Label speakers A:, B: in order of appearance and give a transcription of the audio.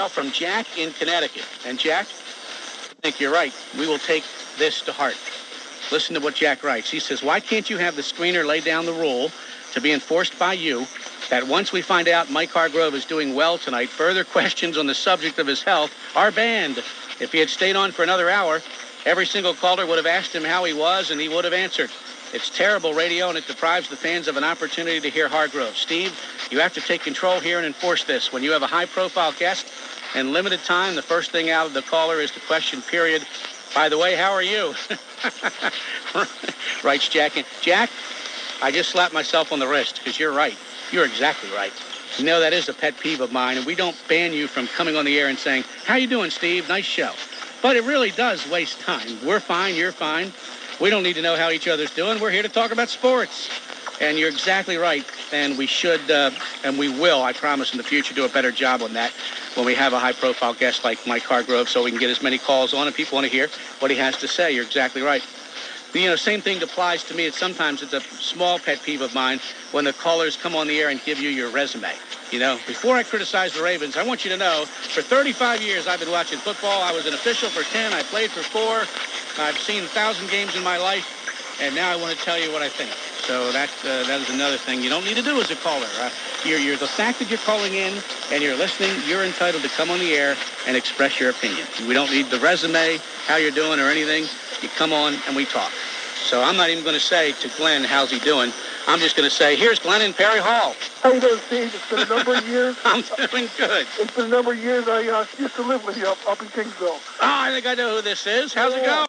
A: from Jack in Connecticut. And Jack, I think you're right. We will take this to heart. Listen to what Jack writes. He says, why can't you have the screener lay down the rule to be enforced by you that once we find out Mike Hargrove is doing well tonight, further questions on the subject of his health are banned? If he had stayed on for another hour, every single caller would have asked him how he was, and he would have answered. It's terrible radio, and it deprives the fans of an opportunity to hear Hargrove. Steve, you have to take control here and enforce this. When you have a high-profile guest and limited time, the first thing out of the caller is the question, period. By the way, how are you? Writes Jack. Jack, I just slapped myself on the wrist because you're right. You're exactly right. You know, that is a pet peeve of mine, and we don't ban you from coming on the air and saying, how you doing, Steve? Nice show. But it really does waste time. We're fine. You're fine. We don't need to know how each other's doing. We're here to talk about sports. And you're exactly right. And we should, and we will, I promise, in the future, do a better job on that when we have a high-profile guest like Mike Hargrove, so we can get as many calls on and people want to hear what he has to say. You're exactly right. You know, same thing applies to me. Sometimes it's a small pet peeve of mine when the callers come on the air and give you your resume. You know, before I criticize the Ravens, I want you to know, for 35 years I've been watching football. I was an official for 10. I played for 4. I've seen 1,000 games in my life, and now I want to tell you what I think. So that is another thing you don't need to do as a caller. You're the fact that you're calling in and you're listening, you're entitled to come on the air and express your opinion. We don't need the resume, how you're doing, or anything. You come on and we talk. So I'm not even going to say to Glenn, how's he doing? I'm just going to say, here's Glenn in Perry Hall.
B: How you doing, Steve? It's been a number of years.
A: I'm doing good.
B: It's been a number of years. I used to live with you up in Kingsville.
A: Oh, I think I know who this is. How's it going?